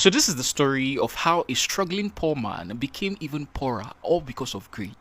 So this is the story of how a struggling poor man became even poorer, all because of greed.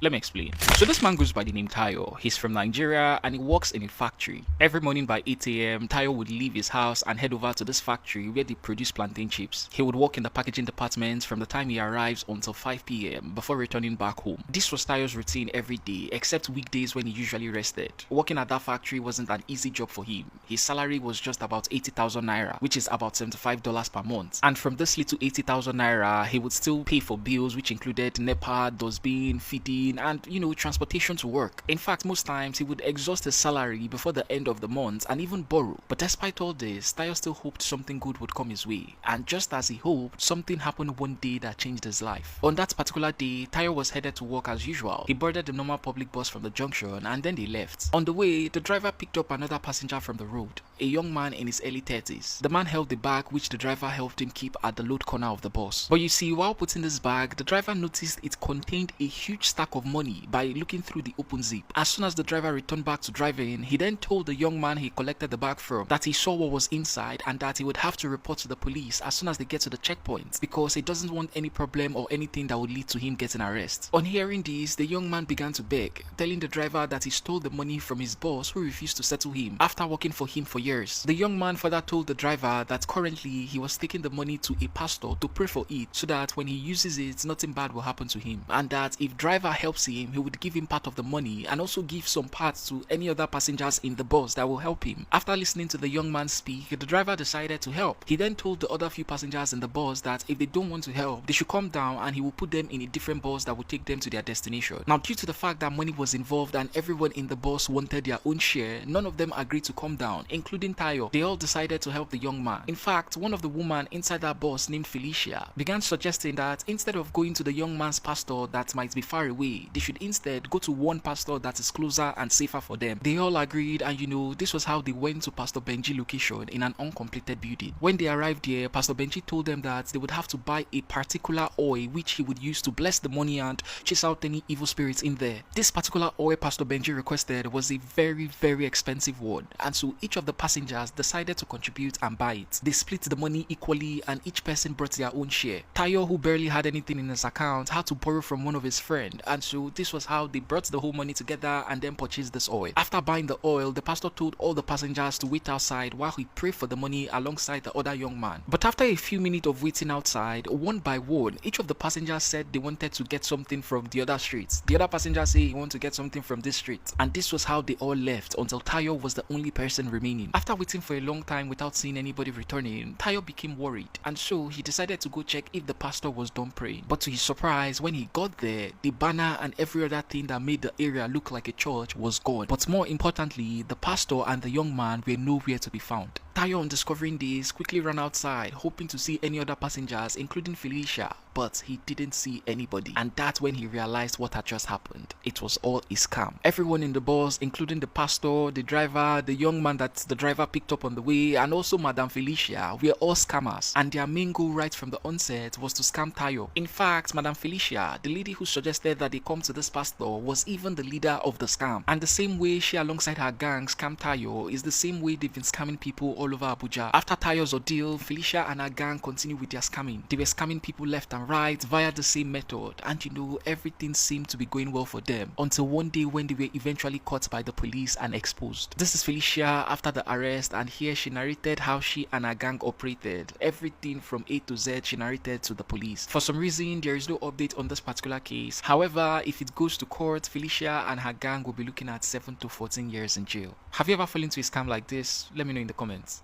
Let me explain. So this man goes by the name Tayo. He's from Nigeria and he works in a factory. Every morning by 8 a.m., Tayo would leave his house and head over to this factory where they produce plantain chips. He would work in the packaging department from the time he arrives until 5 p.m. before returning back home. This was Tayo's routine every day, except weekdays when he usually rested. Working at that factory wasn't an easy job for him. His salary was just about 80,000 naira, which is about $75 per month. And from this little 80,000 naira, he would still pay for bills, which included NEPA, dustbin, feeding, and transportation to work. In fact, most times he would exhaust his salary before the end of the month and even borrow. But despite all this, Tayo still hoped something good would come his way. And just as he hoped, something happened one day that changed his life. On that particular day, Tayo was headed to work as usual. He boarded the normal public bus from the junction and then they left. On the way, the driver picked up another passenger from the road, a young man in his early 30s. The man held the bag which the driver helped him keep at the load corner of the bus. But you see, while putting this bag, the driver noticed it contained a huge stack of money by looking through the open zip. As soon as the driver returned back to driving, he then told the young man he collected the bag from that he saw what was inside and that he would have to report to the police as soon as they get to the checkpoint because he doesn't want any problem or anything that would lead to him getting arrested. On hearing this, the young man began to beg, telling the driver that he stole the money from his boss who refused to settle him after working for him for years. The young man further told the driver that currently he was taking the money to a pastor to pray for it so that when he uses it, nothing bad will happen to him, and that if driver helps him, he would give him part of the money and also give some parts to any other passengers in the bus that will help him. After listening to the young man speak, the driver decided to help. He then told the other few passengers in the bus that if they don't want to help, they should come down and he will put them in a different bus that will take them to their destination. Now, due to the fact that money was involved and everyone in the bus wanted their own share, none of them agreed to come down, including Tayo. They all decided to help the young man. In fact, one of the women inside that bus named Felicia began suggesting that instead of going to the young man's pastor that might be far away, they should instead go to one pastor that is closer and safer for them. They all agreed, and this was how they went to Pastor Benji location in an uncompleted building. When they arrived there, Pastor Benji told them that they would have to buy a particular oil which he would use to bless the money and chase out any evil spirits in there. This particular oil Pastor Benji requested was a very expensive one, and so each of the passengers decided to contribute and buy it. They split the money equally and each person brought their own share. Tayo, who barely had anything in his account, had to borrow from one of his friends, and so this was how they brought the whole money together and then purchased this oil. After buying the oil, the pastor told all the passengers to wait outside while he prayed for the money alongside the other young man. But after a few minutes of waiting outside, one by one, each of the passengers said they wanted to get something from the other streets. The other passenger said he wanted to get something from this street, and this was how they all left until Tayo was the only person remaining. After waiting for a long time without seeing anybody returning, Tayo became worried, and so he decided to go check if the pastor was done praying. But to his surprise, when he got there, the banner and every other thing that made the area look like a church was gone. But more importantly, the pastor and the young man were nowhere to be found. Tayo, on discovering this, quickly ran outside, hoping to see any other passengers, including Felicia, but he didn't see anybody. And that's when he realized what had just happened. It was all a scam. Everyone in the bus, including the pastor, the driver, the young man that the driver picked up on the way, and also Madame Felicia, were all scammers. And their main goal right from the onset was to scam Tayo. In fact, Madame Felicia, the lady who suggested that they come to this pastor, was even the leader of the scam. And the same way she alongside her gang scammed Tayo is the same way they've been scamming people all over Abuja. After Tayo's ordeal, Felicia and her gang continued with their scamming. They were scamming people left and right via the same method, and everything seemed to be going well for them until one day when they were eventually caught by the police and exposed. This is Felicia after the arrest, and here she narrated how she and her gang operated. Everything from A to Z she narrated to the police. For some reason, there is no update on this particular case. However, if it goes to court, Felicia and her gang will be looking at 7 to 14 years in jail. Have you ever fallen into a scam like this? Let me know in the comments.